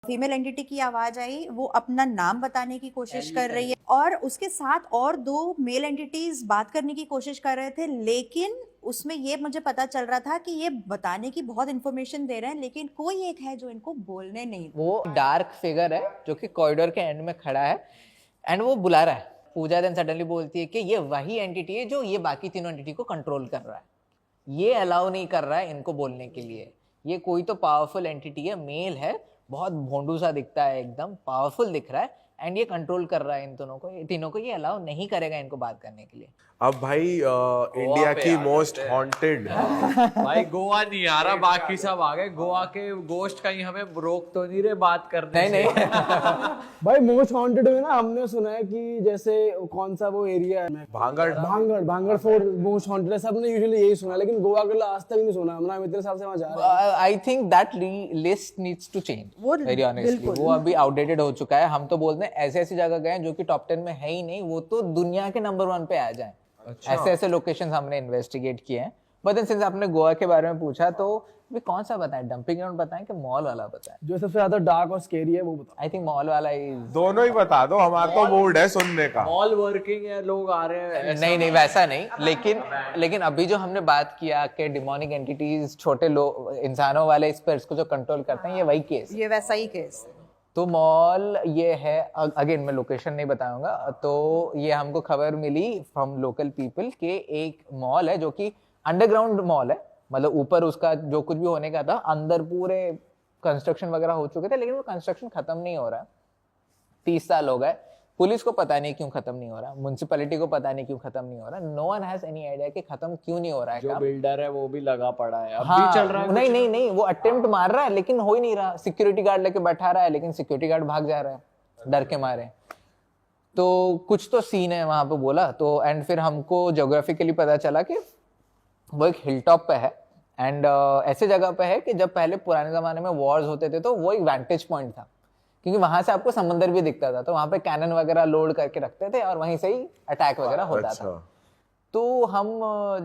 Female entity की आवाज आई, वो अपना नाम बताने की कोशिश कर रही है और उसके साथ और दो मेल एंटिटीज बात करने की कोशिश कर रहे थे, लेकिन उसमें ये मुझे पता चल रहा था कि ये बताने की बहुत इंफॉर्मेशन दे रहे हैं, लेकिन कोई एक है जो इनको बोलने नहीं। वो डार्क फिगर है जो कि कॉरिडोर के एंड में खड़ा है एंड वो बुला रहा है। पूजा देन सडनली बोलती है कि ये वही एंटिटी है जो ये बाकी तीनों एंटिटी को कंट्रोल कर रहा है, ये अलाउ नहीं कर रहा है इनको बोलने के लिए। ये कोई तो पावरफुल एंटिटी है, मेल है, बहुत भोंडू सा दिखता है, एकदम पावरफुल दिख रहा है एंड ये कंट्रोल कर रहा है इन दोनों को, तीनों को। ये अलाउ नहीं करेगा इनको बात करने के लिए। अब भाई इंडिया की मोस्ट हॉन्टेड भाई गोवा नहीं आ रहा, बाकी सब आ गए। गोवा के गोश्त कहीं हमें रोक तो नहीं रहे बात करने नहीं से? भाई मोस्ट हॉन्टेड में ना हमने सुना है कि जैसे कौन सा वो एरिया है, भांगड़ फोर्ट मोस्ट हॉन्टेड है, सबने यूजुअली यही सुना, लेकिन गोवा के आज तक नहीं सुना। हमरा इतने साल से वहां जा रहे हैं। I think that list needs to change, very honestly. वो अभी आउटडेटेड हो चुका है। हम तो बोलते हैं ऐसे ऐसी जगह गए जो कि टॉप 10 में है ही नहीं, वो तो दुनिया के नंबर 1 पे आ जाए। ऐसे ऐसे लोकेशंस हमने इन्वेस्टिगेट किए हैं। बट देन सिंस आपने गोवा के बारे में पूछा तो भी कौन सा बताएं, डंपिंग ग्राउंड बताएं कि मॉल वाला बताएं? जो सबसे ज्यादा डार्क और स्केरी है वो बताओ। आई थिंक मॉल वाला ही। दोनों ही बता दो, हमारा तो मूड है सुनने का। मॉल वर्किंग है, लोग आ रहे हैं। नहीं वैसा नहीं, लेकिन अभी जो हमने बात किया कि डिमोनिक एंटिटीज छोटे लोग इंसानों वाले स्पिरिट्स को जो कंट्रोल करते हैं, ये वही केस, ये वैसा ही केस। तो मॉल ये है। अगेन मैं लोकेशन नहीं बताऊंगा। तो ये हमको खबर मिली फ्रॉम लोकल पीपल के एक मॉल है जो कि अंडरग्राउंड मॉल है, मतलब ऊपर उसका जो कुछ भी होने का था, अंदर पूरे कंस्ट्रक्शन वगैरह हो चुके थे, लेकिन वो कंस्ट्रक्शन खत्म नहीं हो रहा। 30 साल हो गए, पुलिस को पता नहीं क्यों खत्म नहीं हो रहा, म्युनिसिपैलिटी को पता नहीं क्यों खत्म नहीं हो रहा। No one has any idea कि खत्म क्यों नहीं हो रहा है। जो बिल्डर है वो भी लगा पड़ा है, अब हाँ, भी चल रहा है। नहीं वो अटेम्प्ट मार रहा है लेकिन हो ही नहीं रहा। सिक्योरिटी गार्ड लेके बैठा रहा है, लेकिन सिक्योरिटी गार्ड भाग जा रहा है डर के मारे। तो कुछ तो सीन है वहां पे बोला तो। एंड फिर हमको ज्योग्राफिकली पता चला कि वो एक हिल टॉप पे है एंड ऐसे जगह पे है कि जब पहले पुराने जमाने में वॉर्स होते थे तो वो एक वैंटेज पॉइंट था, क्योंकि वहां से आपको समंदर भी दिखता था, तो वहां पे कैनन वगैरह लोड करके रखते थे और वहीं से ही अटैक वगैरह होता था। तो हम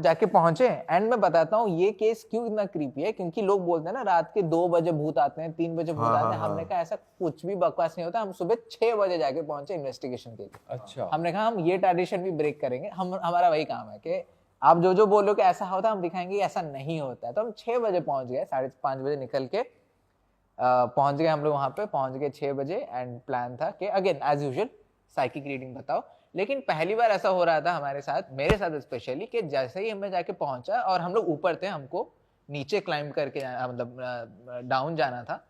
जाके पहुंचे एंड मैं बताता हूँ ये केस क्यों इतना क्रीपी है, क्योंकि लोग बोलते हैं ना रात के 2 बजे भूत आते हैं, 3 बजे भूत आते हैं। हमने कहा ऐसा कुछ भी बकवास नहीं होता। हम सुबह 6 बजे जाके पहुंचे इन्वेस्टिगेशन के लिए। अच्छा, हमने कहा हम ये ट्रेडिशन भी ब्रेक करेंगे। हमारा वही काम है कि आप जो बोलो कि ऐसा होता, हम दिखाएंगे ऐसा नहीं होता है। तो हम 6 बजे पहुंच गए, 5:30 बजे निकल के पहुंच गए हम लोग वहां पे। पहुंच गए 6 बजे एंड प्लान था कि again as usual psychic reading बताओ। लेकिन पहली बार ऐसा हो रहा था हमारे साथ, मेरे साथ स्पेशली, कि जैसे ही हमें जाके पहुंचा और हम लोग ऊपर थे, हमको नीचे क्लाइंब करके मतलब डाउन जाना था।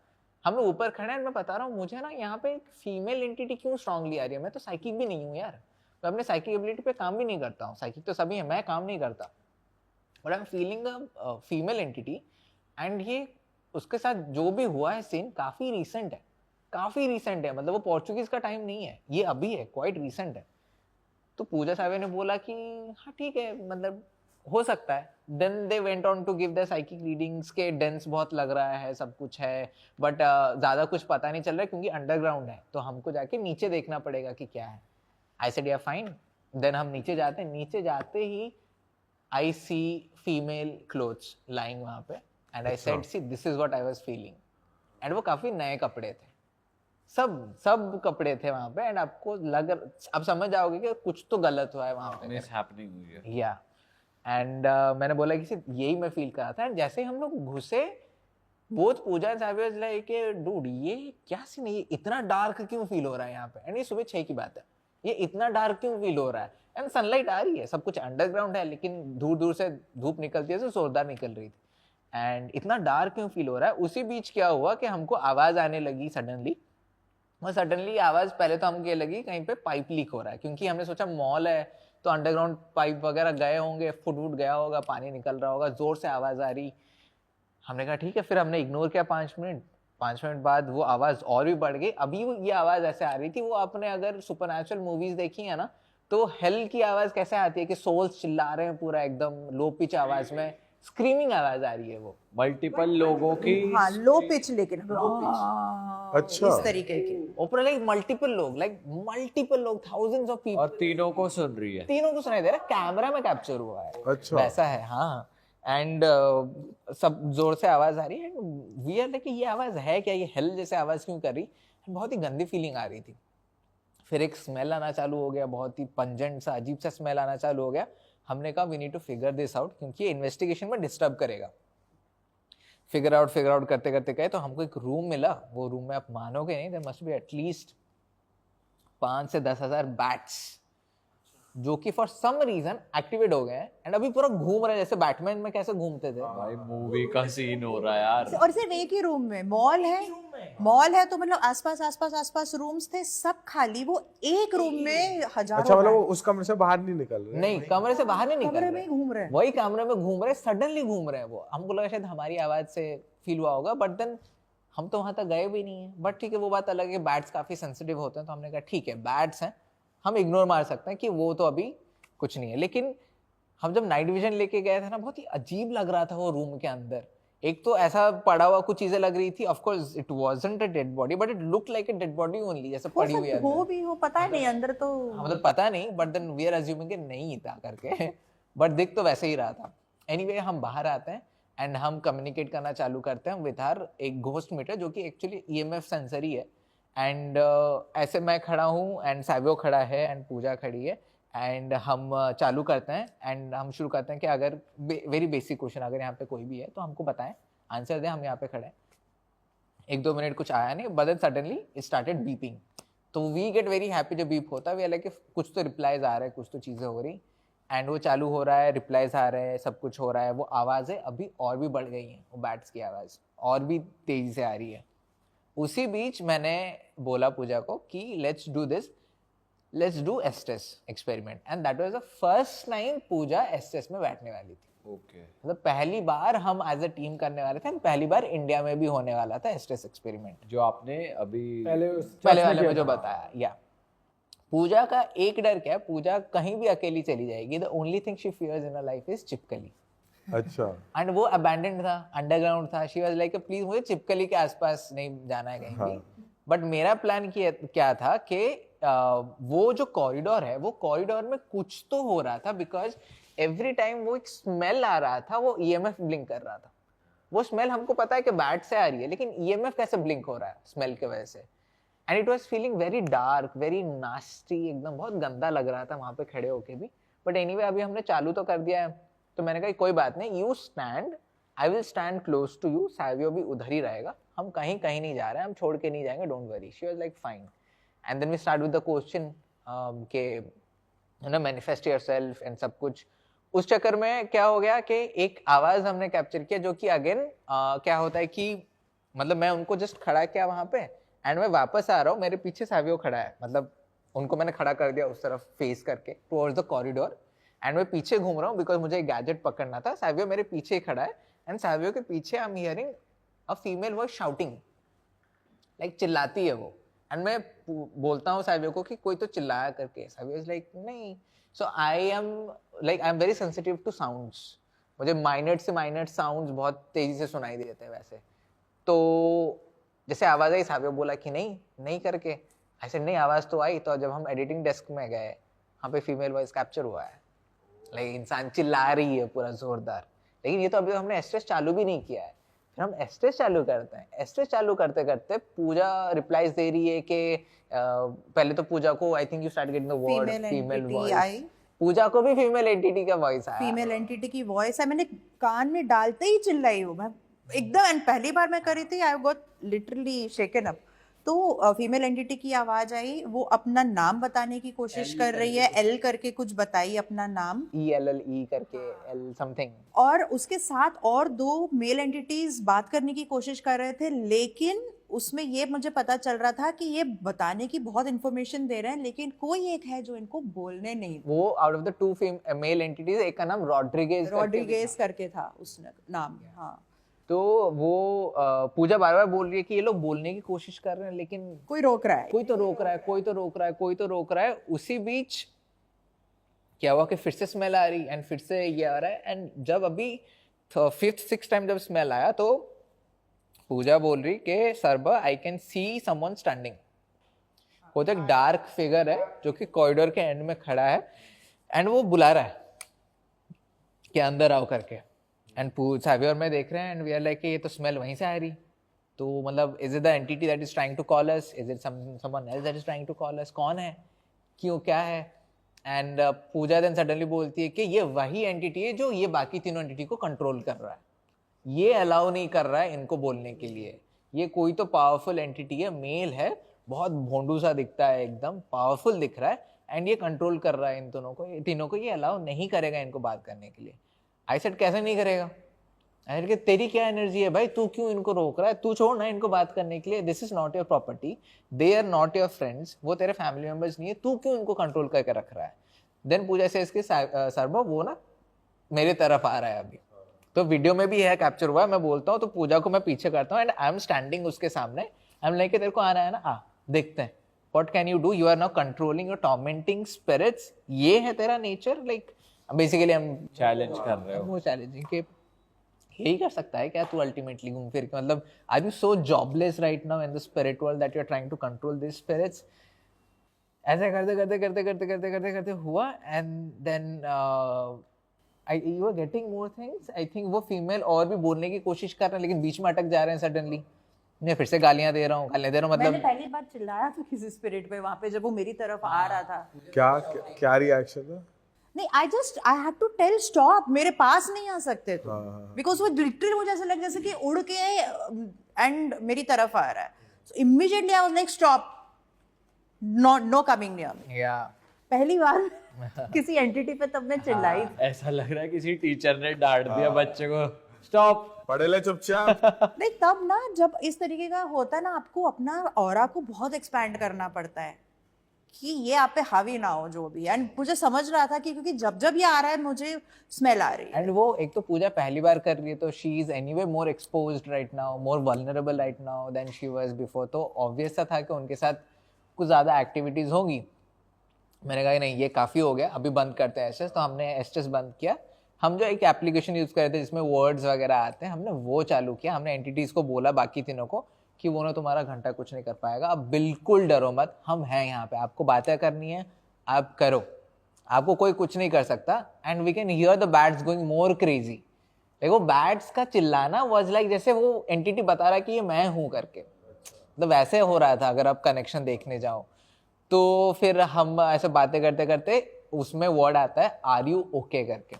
हम लोग ऊपर खड़े हैं, मैं बता रहा हूँ मुझे ना यहाँ पे एक फीमेल एंटिटी क्यों स्ट्रांगली आ रही है। मैं तो साइकिक भी नहीं हूँ यार, मैं अपने साइकिक एबिलिटी पे काम भी नहीं करता हूँ। साइकिक तो सभी है, मैं काम नहीं करता। But I am feeling a female entity and ये उसके साथ जो भी हुआ है सीन काफी रीसेंट है, काफी रीसेंट है। मतलब वो पोर्चुगीज का टाइम नहीं है, ये अभी है, क्वाइट रीसेंट है। तो पूजा साहब ने बोला कि हाँ ठीक है, मतलब हो सकता है। Then they went on to give the psychic readings के डेंस बहुत लग रहा है, सब कुछ है, बट ज्यादा कुछ पता नहीं चल रहा है क्योंकि अंडरग्राउंड है, तो हमको जाके नीचे देखना पड़ेगा कि क्या है। आई सेड या फाइन। देन हम नीचे जाते हैं, नीचे जाते ही आई सी फीमेल क्लोथ्स लाइंग वहां पे and I said see this is what I was feeling. And वो काफी नए कपड़े थे, सब कपड़े थे वहां पे। एंड आपको आप समझ जाओगे कि कुछ तो गलत हुआ है वहां पे, मिस हैपनिंग हुई है। या एंड मैंने बोला कि यही मैं फील कर रहा था। एंड जैसे हम लोग घुसे, both Pooja and Sabiya was like dude ये क्या सीन है, ये इतना डार्क क्यों फील हो रहा है यहाँ पे। एंड ये सुबह 6 की बात है, ये इतना डार्क क्यों फील हो रहा है। एंड सनलाइट आ रही है, सब कुछ अंडरग्राउंड है, लेकिन दूर दूर से धूप निकलती है तो जोरदार निकल रही थी। एंड इतना डार्क क्यों फील हो रहा है। उसी बीच क्या हुआ कि हमको आवाज आने लगी सडनली। और सडनली आवाज पहले तो हमको ये लगी कहीं पे पाइप लीक हो रहा है, क्योंकि हमने सोचा मॉल है तो अंडरग्राउंड पाइप वगैरह गए होंगे, फुट गया होगा, पानी निकल रहा होगा, जोर से आवाज आ रही। हमने कहा ठीक है, फिर हमने इग्नोर किया 5 मिनट। 5 मिनट बाद वो आवाज और भी बढ़ गई। अभी ये आवाज ऐसे आ रही थी, वो आपने अगर सुपरनैचुरल मूवीज देखी है ना, तो हेल की आवाज कैसे आती है कि सोल्स चिल्ला रहे हैं पूरा एकदम लो पिच आवाज में, स्क्रीमिंग आवाज आ रही है वो मल्टीपल लोगों की। हाँ, लो पिच, लेकिन अच्छा, इस तरीके की ऊपर लाइक मल्टीपल लोग थाउजेंड्स ऑफ पीपल, और तीनों को सुन रही है। तीनों को सुनाई दे रहा है, कैमरा में कैप्चर हुआ है। अच्छा, वैसा है हाँ। एंड सब जोर से आवाज आ रही है, वी आर लाइक ये आवाज है क्या, ये हेल जैसे आवाज क्यों कर रही, बहुत ही गंदी फीलिंग आ रही थी। फिर एक स्मेल आना चालू हो गया, बहुत ही पंजेंट सा अजीब सा स्मेल आना चालू हो गया। हमने कहा we need to figure this out, क्योंकि ये इन्वेस्टिगेशन में डिस्टर्ब करेगा। फिगर आउट करते करते गए तो हमको एक रूम मिला। वो रूम में आप मानोगे नहीं, देयर मस्ट बी एटलीस्ट 5 से 10 हजार बैट्स, जो कि फॉर सम रीजन एक्टिवेट हो गए हैं एंड अभी पूरा घूम रहे हैं, जैसे बैटमैन में कैसे घूमते थे। भाई मूवी का सीन हो रहा है यार। और सिर्फ एक ही रूम में मॉल है तो मतलब आसपास रूम्स थे, सब खाली, वो एक रूम में हजारों अच्छा, मतलब वो उस कमरे से बाहर नहीं निकल रहे? नहीं, कमरे से बाहर नहीं निकल कमरे रहे, में ही घूम रहे हैं। वही कमरे में घूम रहे, सडनली घूम रहे हैं वो। हमको लगा शायद हमारी आवाज से फील हुआ होगा, बट देन हम तो वहां तक गए भी नहीं है। बट ठीक है, वो बात अलग है, बैट्स काफी सेंसिटिव होते हैं, तो हमने कहा ठीक है बैट्स हैं, हम इग्नोर मार सकते हैं कि वो तो अभी कुछ नहीं है। लेकिन हम जब नाइट विजन लेके गए थे ना, बहुत ही अजीब लग रहा था वो रूम के अंदर। एक तो ऐसा पड़ा हुआ कुछ चीजें लग रही थी, of course it wasn't a dead body, but it looked like a dead body only, जैसे पड़ी हुई है हो भी हो, पता नहीं अंदर तो मतलब पता नहीं, but then we are assuming नहीं था करके बट दिख तो वैसे ही रहा था। एनीवे हम बाहर आते हैं एंड हम कम्युनिकेट करना चालू करते हैं विद आवर एक घोस्ट मीटर, जो कि एक्चुअली ईएमएफ सेंसर ही है। एंड ऐसे मैं खड़ा हूँ एंड साइबो खड़ा है एंड पूजा खड़ी है, एंड हम चालू करते हैं एंड हम शुरू करते हैं कि अगर वेरी बेसिक क्वेश्चन, अगर यहाँ पे कोई भी है तो हमको बताएं, आंसर दें, हम यहाँ पे खड़े हैं। 1-2 मिनट कुछ आया नहीं, but then suddenly it started beeping. तो वी गेट वेरी हैप्पी जब बीप होता है, वी आर लाइक कुछ तो रिप्लाईज आ रहे हैं, कुछ तो चीज़ें हो रही, एंड वो चालू हो रहा है, रिप्लाईज आ रहे हैं, सब कुछ हो रहा है। वो आवाज़ें अभी और भी बढ़ गई हैं, वो बैट्स की आवाज़ और भी तेज़ी से आ रही है। उसी बीच मैंने बोला पूजा को कि let's do estes experiment, and that was the first time Pooja एस्टेस में बैठने वाली थी। ओके। मतलब पहली बार हम एज अ टीम करने वाले थे, पहली बार इंडिया में भी होने वाला था एस्टेस एक्सपेरिमेंट, जो आपने अभी पहले वाले में जो बताया। या पूजा का एक डर क्या है, पूजा कहीं भी अकेली चली जाएगी, the only thing she fears in her life is चिपकली। अच्छा। एंड वो अबैंडन्ड था, अंडरग्राउंड था, शी वाज लाइक प्लीज मुझे चिपकली के आसपास नहीं जाना है कहीं भी। बट मेरा प्लान क्या था कि वो जो कॉरिडोर है, वो कॉरिडोर में कुछ तो हो रहा था, बिकॉज एवरी टाइम वो एक स्मेल आ रहा था, वो ईएमएफ ब्लिंक कर रहा था। वो स्मेल हमको पता है कि बैट से आ रही है, लेकिन ईएमएफ कैसे ब्लिंक हो रहा है स्मेल की वजह से। And it was feeling very dark, very nasty, एकदम बहुत गंदा लग रहा था वहां पे खड़े होके भी। बट एनीवे अभी हमने चालू तो कर दिया है, तो मैंने कहा कोई बात नहीं, you stand, I will stand close to you, Savio भी उधर ही रहेगा, हम कहीं नहीं जा रहे हैं, हम छोड़ के नहीं जाएंगे, don't worry. She was like fine. And then we start with the question के you know manifest yourself and सब कुछ। उस चक्कर में क्या हो गया कि एक आवाज हमने कैप्चर किया, जो कि अगेन क्या होता है कि मतलब मैं उनको जस्ट खड़ा किया वहां पे, एंड मैं वापस आ रहा हूँ, मेरे पीछे सावियो खड़ा है, मतलब उनको मैंने खड़ा कर दिया उस तरफ फेस करके टुवर्ड्स द कॉरिडोर, एंड मैं पीछे घूम रहा हूँ बिकॉज मुझे एक गैजेट पकड़ना था। सावियो मेरे पीछे ही खड़ा है, एंड सावियो के पीछे I am hearing a female voice shouting, like चिल्लाती है वो। एंड मैं बोलता हूँ सावियो को कि कोई तो चिल्लाया करके, सावियो इज लाइक नहीं। So I am very sensitive to sounds, मुझे माइनट से माइनट साउंड्स बहुत तेजी से सुनाई देते हैं वैसे। तो जैसे आवाज आई, सावियो बोला कि नहीं करके, ऐसे नहीं आवाज तो आई। तो जब हम एडिटिंग डेस्क में गए, वहाँ पे फीमेल वॉइस कैप्चर हुआ है, लाइक इंसान चिल्ला रही है पूरा जोरदार। लेकिन ये तो अभी हमने एस्ट्रेस चालू भी नहीं किया है। फिर हम एस्ट्रेस चालू करते हैं, एस्ट्रेस चालू करते करते पूजा रिप्लाईज दे रही है कि पहले तो पूजा को I think you start getting the word female voice, Pooja को भी फीमेल एंटिटी का वॉइस आया, फीमेल एंटिटी की वॉइस है। मैंने कान में डालते ही चिल्लाई हूँ मैं एकदम, एंड पहली बार मैं करी थी, I got literally shaken up. तो फीमेल एंटिटी की आवाज आई, वो अपना नाम बताने की कोशिश कर रही है, एल करके कुछ बताई अपना नाम, ELLE करके एल समथिंग, और उसके साथ और 2 मेल एंटिटीज बात करने की कोशिश कर रहे थे। लेकिन उसमें ये मुझे पता चल रहा था कि ये बताने की बहुत इंफॉर्मेशन दे रहे हैं, लेकिन कोई एक है जो इनको बोलने नहीं। वो out of the 2 male entities, एक का नाम रॉड्रिगेज करके था उसने नाम। हाँ, तो वो पूजा बार बार बोल रही है कि ये लोग बोलने की कोशिश कर रहे हैं, लेकिन कोई रोक रहा है, कोई तो रोक रहा है। उसी बीच क्या हुआ कि फिर से स्मेल आ रही, एंड फिर से ये आ रहा है, एंड जब अभी 5th-6th टाइम जब स्मेल आया, तो पूजा बोल रही कि सरबा I can see someone standing. वो तो एक डार्क फिगर है जो कि कॉरिडोर के एंड में खड़ा है, एंड वो बुला रहा है कि अंदर आओ करके। एंड सावी और मैं देख रहे हैं एंड वी आर लाइक ये तो स्मेल वहीं से आ रही, तो मतलब is it the entity that is trying to call us, is it someone else that is trying to call us, कौन है, क्यों, क्या है? एंड पूजा देन सडनली बोलती है कि ये वही एंटिटी है जो ये बाकी तीनों एंटिटी को कंट्रोल कर रहा है, ये अलाउ नहीं कर रहा है इनको बोलने के लिए, ये कोई तो पावरफुल एंटिटी है, मेल है, बहुत भोंडू सा दिखता है, एकदम पावरफुल दिख रहा है एंड ये कंट्रोल कर रहा है इन दोनों को, तीनों को, ये अलाउ नहीं करेगा इनको बात करने के लिए। आई सेड कैसे नहीं करेगा? आई सेड तेरी क्या एनर्जी है भाई, तू क्यों इनको रोक रहा है, तू छोड़ ना इनको बात करने के लिए, this is not your property, they are not your friends, वो तेरे फैमिली मेंबर्स नहीं है, तू क्यों इनको कंट्रोल करके रख रहा है? देन पूजा से इसके सरबा वो ना मेरे तरफ आ रहा है अभी, तो वीडियो में भी है कैप्चर हुआ है, मैं बोलता हूँ तो पूजा को मैं पीछे करता हूँ एंड आई एम स्टैंडिंग उसके सामने, आई एम लाइक तेरे को आना है ना, आ देखते हैं what can you do, you are now controlling your tormenting spirits, ये है तेरा नेचर, लाइक बेसिकली हम चैलेंज कर रहे हो। वो चैलेंजिंग के यही कर सकता है क्या तू अल्टीमेटली घूम फिर के, मतलब are you so jobless right now in the spirit world that you are trying to control this spirits? ऐसे करते करते करते करते करते करते करते हुआ and then you are getting more things, I think वो फीमेल और भी बोलने की कोशिश कर रहे हैं लेकिन बीच में अटक जा रहे हैं सडनली, मैं फिर से गालियां दे रहा हूँ मतलब मैंने पहली बार चिल्लाया था किसी स्पिरिट पे वहां पे जब वो मेरी तरफ आ रहा था। क्या क्या रिएक्शन था? नहीं, I had to tell stop, मेरे पास नहीं आ सकते तो, बिकॉज वो लिटरली मुझे ऐसा लग जैसे कि उड़ के एंड मेरी तरफ आ रहा है, so immediately I was like stop, no coming near me. या पहली बार किसी एंटिटी पे तब मैं चिल्लाई। ऐसा लग रहा है किसी टीचर ने डांट दिया बच्चे को, स्टॉप पढ़े ले चुपचाप। नहीं, तब ना जब इस तरीके का होता है ना, आपको अपना ऑरा को बहुत एक्सपैंड करना पड़ता है कि ये आप पे हावी ना हो जो भी, एंड मुझे समझ रहा था कि क्योंकि जब जब ये आ रहा है मुझे स्मेल आ रही है। एंड वो एक तो पूजा पहली बार कर रही है तो she is anyway more exposed right now, more vulnerable right now then she was before, तो ऑब्वियस सा था कि उनके साथ कुछ ज़्यादा एक्टिविटीज़ होंगी। मैंने कहा नहीं ये काफ़ी हो गया, अभी बंद करते हैं एसएस, तो हमने एसएस बंद किया। हम जो एक एप्लीकेशन यूज़ कर रहे थे जिसमें वर्ड्स वगैरह आते हैं, हमने वो चालू किया। हमने एंटिटीज़ को बोला बाकी तीनों को कि वो ना तुम्हारा घंटा कुछ नहीं कर पाएगा, अब बिल्कुल डरो मत, हम हैं यहाँ पे, आपको बातें करनी है आप करो, आपको कोई कुछ नहीं कर सकता। And we can hear the bats going more crazy, देखो बैट्स का चिल्लाना वाज लाइक जैसे वो एंटिटी बता रहा है कि ये मैं हूँ करके, तो वैसे हो रहा था अगर आप कनेक्शन देखने जाओ तो। फिर हम ऐसे बातें करते करते उसमें वर्ड आता है आर यू ओके करके,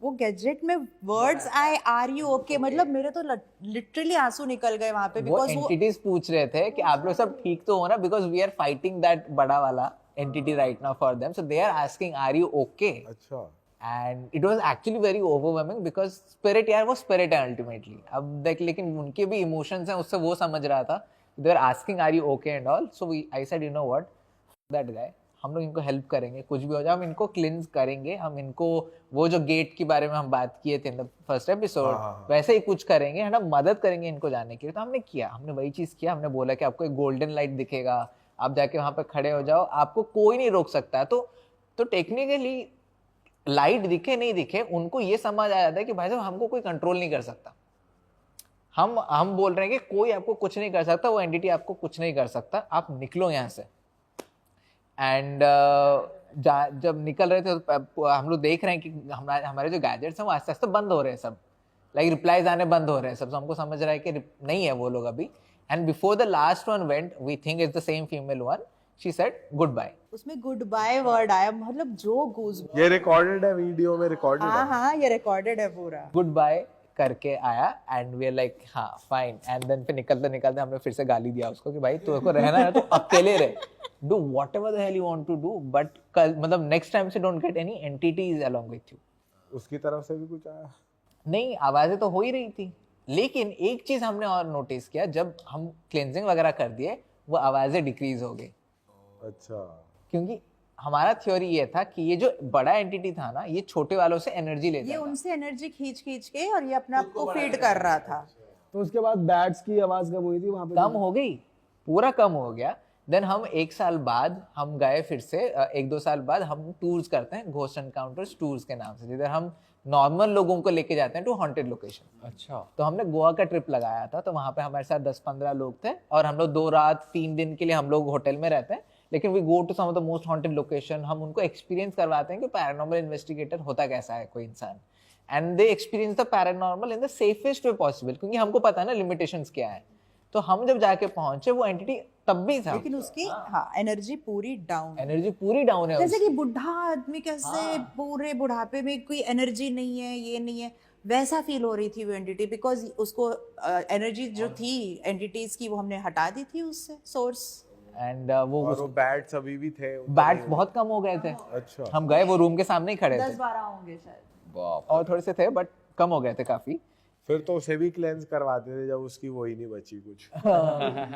वो गैजेट में वर्ड्स आए आर यू ओके, मतलब मेरे तो लिटरली आंसू निकल गए वहां पे, वो बिकॉज एंटिटीज पूछ रहे थे कि आप लोग सब ठीक तो हो ना, because we are fighting that बड़ा वाला entity right now for them, so they are asking are you okay. अच्छा, and it was actually very overwhelming because spirit यार वो स्पिरिट है अल्टीमेटली। अब देख लेकिन उनके भी इमोशंस हैं, उससे वो समझ रहा था, they are asking are you okay and all. So I said you know what, that guy, हम लोग इनको हेल्प करेंगे, कुछ भी हो जाए हम इनको क्लिंज करेंगे, हम इनको वो जो गेट के बारे में हम बात किए थे इन द फर्स्ट एपिसोड वैसे ही कुछ करेंगे, है ना, मदद करेंगे इनको जाने के लिए। तो हमने किया, हमने वही चीज़ किया, हमने बोला कि आपको एक गोल्डन लाइट दिखेगा, आप जाके वहाँ पे खड़े हो जाओ, आपको कोई नहीं रोक सकता है। तो टेक्निकली लाइट दिखे नहीं दिखे उनको ये समझ आ जाता है कि भाई साहब हमको कोई कंट्रोल नहीं कर सकता, हम बोल रहे हैं कि कोई आपको कुछ नहीं कर सकता, वो एंटिटी आपको कुछ नहीं कर सकता, आप निकलो यहाँ से। एंड जब निकल रहे थे तो हम लोग देख रहे हैं कि हमारे जो गैजेट्स हैं वो आस्ते आस्ते बंद हो रहे हैं सब, लाइक रिप्लाईज आने बंद हो रहे हैं सब, तो हमको समझ रहा है कि नहीं है वो लोग अभी। And before the last one went, we think it's the same female one, she said goodbye. उसमें गुड बाय वर्ड आया, मतलब जो गूज, ये रिकॉर्डेड है, वीडियो में रिकॉर्डेड हाँ है। हाँ ये रिकॉर्डेड है पूरा। गुड बाय करके आया एंड वी आर लाइक हाँ फाइन। एंड देन फिर निकलते निकलते हमने फिर से गाली दिया उसको कि भाई तेरे को रहना है तो अकेले रहे, do whatever the hell you want to do, but कल मतलब नेक्स्ट टाइम से don't get any entities along with you. उसकी तरफ से भी कुछ आया? नहीं, आवाजें तो हो ही रही थी, लेकिन एक चीज हमने और नोटिस किया, जब हम क्लेंजिंग वगैरह कर दिए वो आवाजें डिक्रीज हो गई। अच्छा, क्योंकि हमारा थ्योरी ये था कि ये जो बड़ा एंटिटी था ना, ये छोटे वालों से एनर्जी लेता ये था। उनसे एनर्जी खींच खींच के और ये अपने आप को फीड कर रहा था। तो उसके बाद बैट्स की आवाज कम हुई थी वहां पे? कम हो गई, पूरा कम हो गया। देन हम 1 साल बाद हम गए फिर से, 1-2 साल बाद हम टूर्स करते हैं, घोस्ट एनकाउंटर्स टूर्स के नाम से, जिधर हम नॉर्मल लोगों को लेके जाते हैं टू हॉन्टेड लोकेशन। अच्छा, तो हमने गोवा का ट्रिप लगाया था, तो वहाँ पे हमारे साथ 10-15 लोग थे और हम लोग 2 रात 3 दिन के लिए हम लोग होटल में रहते हैं, लेकिन we go to some of the most haunted location. हम उनको एक्सपीरियंस करवाते हैं कि पैरानॉर्मल इन्वेस्टिगेटर होता कैसा है कोई इंसान। And they experience the paranormal in the safest way possible, क्योंकि हमको पता है ना लिमिटेशंस क्या है। तो हम जब जाके पहुंचे वो एंटिटी तब भी था, लेकिन उसकी हाँ एनर्जी पूरी डाउन, एनर्जी पूरी डाउन है जैसे कि बुढ़ा आदमी कैसे पूरे बुढ़ापे में कोई एनर्जी नहीं है, ये नहीं है, वैसा फील हो रही थी वो एंटिटी, बिकॉज उसको एनर्जी जो थी एंटिटीज की वो हमने हटा दी थी उससे सोर्स। एंड और वो बैट्स अभी भी थे, बैट्स बहुत कम हो गए थे। अच्छा। हम गए वो रूम के सामने ही खड़े थे, 10-12 होंगे शायद, और थोड़े से थे बट कम हो गए थे काफी। फिर तो उसे भी क्लेंस करवाते थे जब उसकी वही नहीं बची कुछ।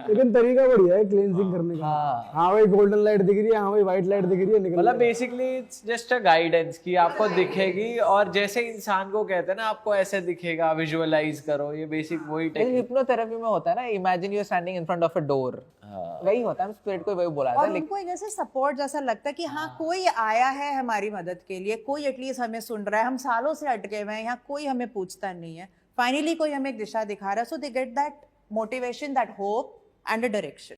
लेकिन तरीका बढ़िया है क्लींजिंग करने का। हाँ भाई गोल्डन लाइट दिख रही है, हाँ भाई व्हाइट लाइट दिख रही है, निकल मतलब basically it's just a guidance कि आपको दिखेगी, और जैसे इंसान को कहते हैं ना आपको ऐसे दिखेगा, विजुअलाइज करो, ये बेसिक वही टेक्निक। हिप्नोथेरेपी में होता है ना, imagine you are standing in front of a door, वही होता है। स्पिरिट को वही बोला था। और उनको एक ऐसे सपोर्ट जैसा लगता है कि हाँ कोई आया है हमारी मदद के लिए, कोई एटलीस्ट हमें सुन रहा है, हम सालों से अटके हुए हैं यहाँ, कोई हमें पूछता नहीं है, फाइनली कोई हमें एक दिशा दिखा रहा है, so they get that motivation, that hope and a direction.